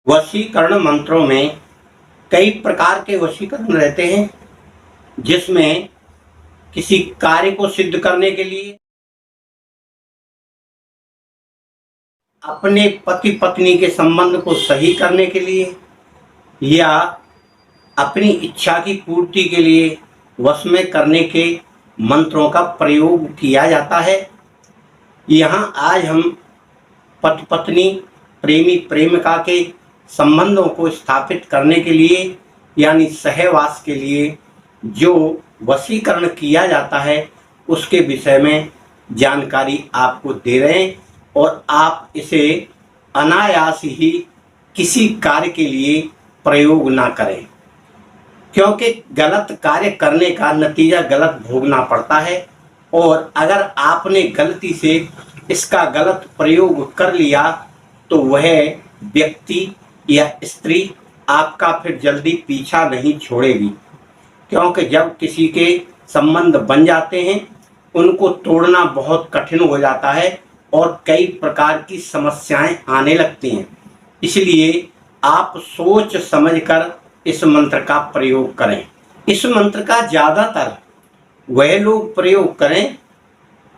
वशीकरण मंत्रों में कई प्रकार के वशीकरण रहते हैं, जिसमें किसी कार्य को सिद्ध करने के लिए, अपने पति पत्नी के संबंध को सही करने के लिए या अपनी इच्छा की पूर्ति के लिए वश में करने के मंत्रों का प्रयोग किया जाता है। यहाँ आज हम पति पत्नी, प्रेमी प्रेमिका के संबंधों को स्थापित करने के लिए यानी सहवास के लिए जो वशीकरण किया जाता है उसके विषय में जानकारी आपको दे रहे हैं और आप इसे अनायास ही किसी कार्य के लिए प्रयोग ना करें, क्योंकि गलत कार्य करने का नतीजा गलत भोगना पड़ता है। और अगर आपने गलती से इसका गलत प्रयोग कर लिया तो वह व्यक्ति या स्त्री आपका फिर जल्दी पीछा नहीं छोड़ेगी, क्योंकि जब किसी के संबंध बन जाते हैं उनको तोड़ना बहुत कठिन हो जाता है और कई प्रकार की समस्याएं आने लगती हैं। इसलिए आप सोच समझकर इस मंत्र का प्रयोग करें। इस मंत्र का ज़्यादातर वह लोग प्रयोग करें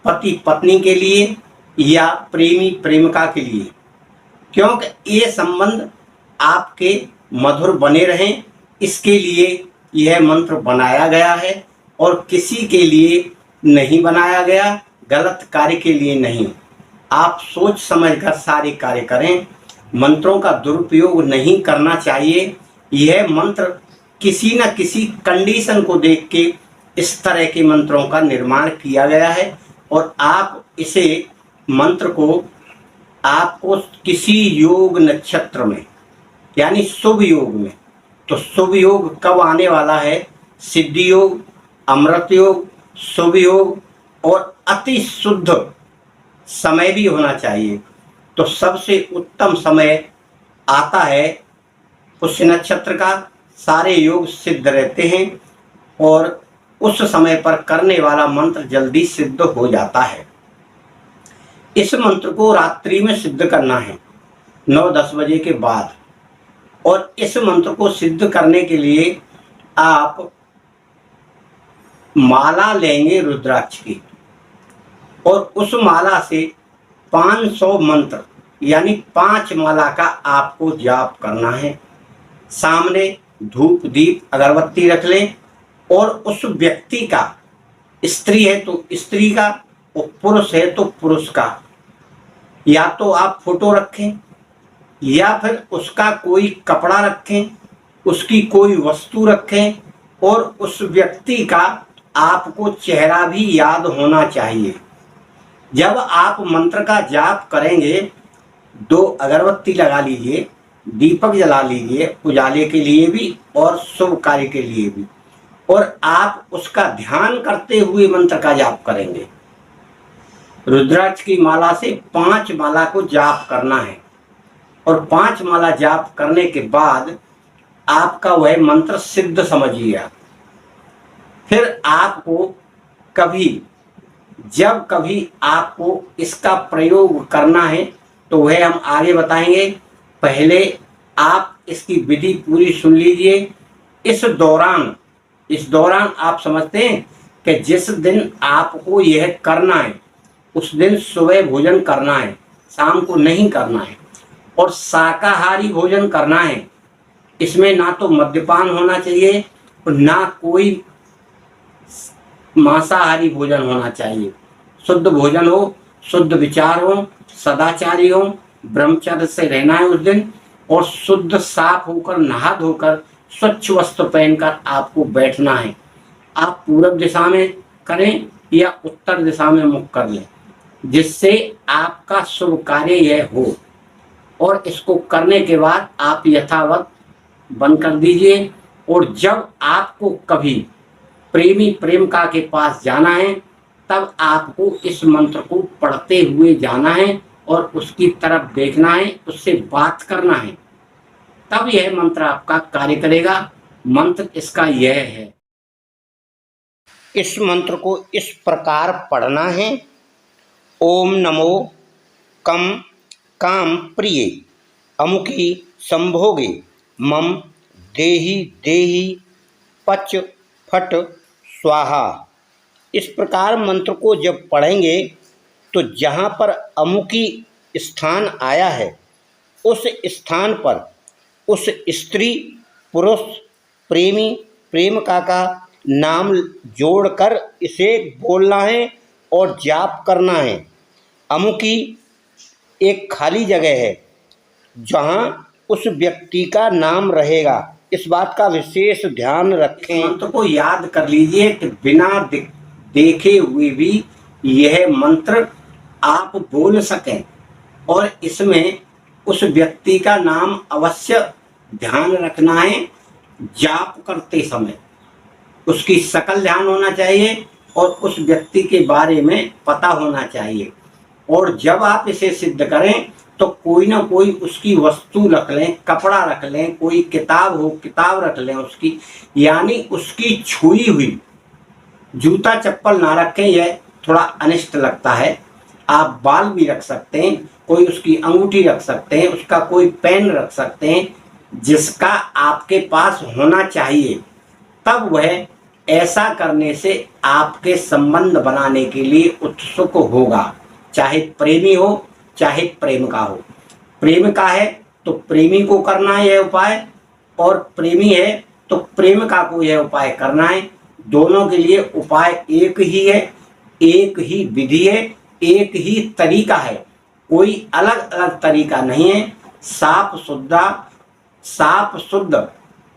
पति पत्नी के लिए या प्रेमी प्रेमिका के लिए, क्योंकि ये संबंध आपके मधुर बने रहें, इसके लिए यह मंत्र बनाया गया है और किसी के लिए नहीं बनाया गया, गलत कार्य के लिए नहीं। आप सोच समझकर सारे कार्य करें, मंत्रों का दुरुपयोग नहीं करना चाहिए। यह मंत्र किसी न किसी कंडीशन को देख के इस तरह के मंत्रों का निर्माण किया गया है और आप इसे मंत्र को आपको किसी योग नक्षत्र में यानी शुभ योग में, तो शुभ योग कब आने वाला है? सिद्धि योग, अमृत योग, शुभ योग और अति शुद्ध समय भी होना चाहिए। तो सबसे उत्तम समय आता है पुष्य नक्षत्र का। सारे योग सिद्ध रहते हैं और उस समय पर करने वाला मंत्र जल्दी सिद्ध हो जाता है। इस मंत्र को रात्रि में सिद्ध करना है 9-10 बजे के बाद। और इस मंत्र को सिद्ध करने के लिए आप माला लेंगे रुद्राक्ष की और उस माला से 500 मंत्र यानी 5 माला का आपको जाप करना है। सामने धूप दीप अगरबत्ती रख लें और उस व्यक्ति का, स्त्री है तो स्त्री का और पुरुष है तो पुरुष का, या तो आप फोटो रखें या फिर उसका कोई कपड़ा रखें, उसकी कोई वस्तु रखें और उस व्यक्ति का आपको चेहरा भी याद होना चाहिए। जब आप मंत्र का जाप करेंगे 2 अगरबत्ती लगा लीजिए, दीपक जला लीजिए उजाले के लिए भी और शुभ कार्य के लिए भी, और आप उसका ध्यान करते हुए मंत्र का जाप करेंगे। रुद्राक्ष की माला से 5 माला को जाप करना है और 5 माला जाप करने के बाद आपका वह मंत्र सिद्ध समझिए। फिर आपको जब कभी आपको इसका प्रयोग करना है तो वह हम आगे बताएंगे। पहले आप इसकी विधि पूरी सुन लीजिए। इस दौरान आप समझते हैं कि जिस दिन आपको यह करना है उस दिन सुबह भोजन करना है, शाम को नहीं करना है, और शाकाहारी भोजन करना है। इसमें ना तो मद्यपान होना चाहिए और ना कोई मांसाहारी भोजन होना चाहिए। शुद्ध भोजन हो, शुद्ध विचार हो, सदाचारी हो, ब्रह्मचर्य से रहना है उस दिन, और शुद्ध साफ होकर नहा धोकर स्वच्छ वस्त्र पहनकर आपको बैठना है। आप पूर्व दिशा में करें या उत्तर दिशा में मुख कर लें, जिससे आपका शुभ कार्य यह हो। और इसको करने के बाद आप यथावत बंद कर दीजिए। और जब आपको कभी प्रेमी प्रेमिका के पास जाना है तब आपको इस मंत्र को पढ़ते हुए जाना है और उसकी तरफ देखना है, उससे बात करना है, तब यह मंत्र आपका कार्य करेगा। मंत्र इसका यह है, इस मंत्र को इस प्रकार पढ़ना है। ओम नमो कम काम प्रिय अमुकी संभोगे मम देहि देहि पच फट स्वाहा। इस प्रकार मंत्र को जब पढ़ेंगे तो जहाँ पर अमुकी स्थान आया है उस स्थान पर उस स्त्री पुरुष प्रेमी प्रेमिका का नाम जोड़कर इसे बोलना है और जाप करना है। अमुकी एक खाली जगह है जहाँ उस व्यक्ति का नाम रहेगा। इस बात का विशेष ध्यान रखें। मंत्र को याद कर लीजिए कि बिना देखे हुए भी यह मंत्र आप बोल सकें और इसमें उस व्यक्ति का नाम अवश्य ध्यान रखना है। जाप करते समय उसकी शकल ध्यान होना चाहिए और उस व्यक्ति के बारे में पता होना चाहिए। और जब आप इसे सिद्ध करें तो कोई ना कोई उसकी वस्तु रख लें, कपड़ा रख लें, कोई किताब हो किताब रख लें उसकी, यानी उसकी छुई हुई। जूता चप्पल ना रखें, यह थोड़ा अनिष्ट लगता है। आप बाल भी रख सकते हैं, कोई उसकी अंगूठी रख सकते हैं, उसका कोई पेन रख सकते हैं, जिसका आपके पास होना चाहिए। तब वह ऐसा करने से आपके संबंध बनाने के लिए उत्सुक होगा, चाहे प्रेमी हो चाहे प्रेमिका हो। प्रेमिका है तो प्रेमी को करना है यह उपाय, और प्रेमी है तो प्रेमिका को यह उपाय करना है। दोनों के लिए उपाय एक ही है, एक ही विधि है, एक ही तरीका है, कोई अलग अलग तरीका नहीं है। साफ शुद्ध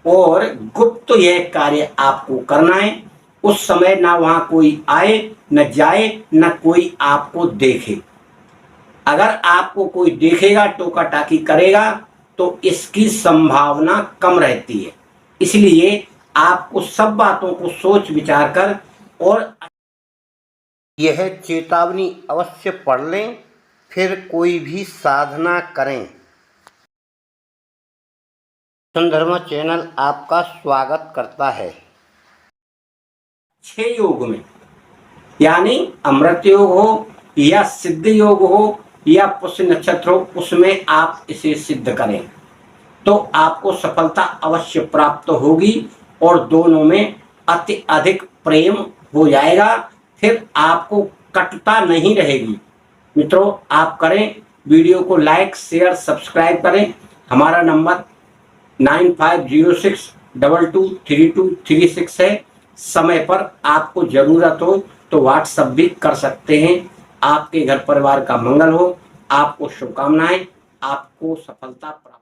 और गुप्त यह कार्य आपको करना है। उस समय ना वहाँ कोई आए न जाए, न कोई आपको देखे। अगर आपको कोई देखेगा, टोका टाकी करेगा, तो इसकी संभावना कम रहती है। इसलिए आपको सब बातों को सोच विचार कर और यह चेतावनी अवश्य पढ़ लें, फिर कोई भी साधना करें। धर्म चैनल आपका स्वागत करता है। 6 योग में, यानी अमृत योग हो या सिद्ध योग हो या पुष्य नक्षत्र हो, उसमें आप इसे सिद्ध करें तो आपको सफलता अवश्य प्राप्त होगी और दोनों में अति अधिक प्रेम हो जाएगा। फिर आपको कटुता नहीं रहेगी। मित्रों, आप करें, वीडियो को लाइक शेयर सब्सक्राइब करें। हमारा नंबर 9506223236 है। समय पर आपको ज़रूरत हो तो व्हाट्सएप भी कर सकते हैं। आपके घर परिवार का मंगल हो, आपको शुभकामनाएं, आपको सफलता प्राप्त।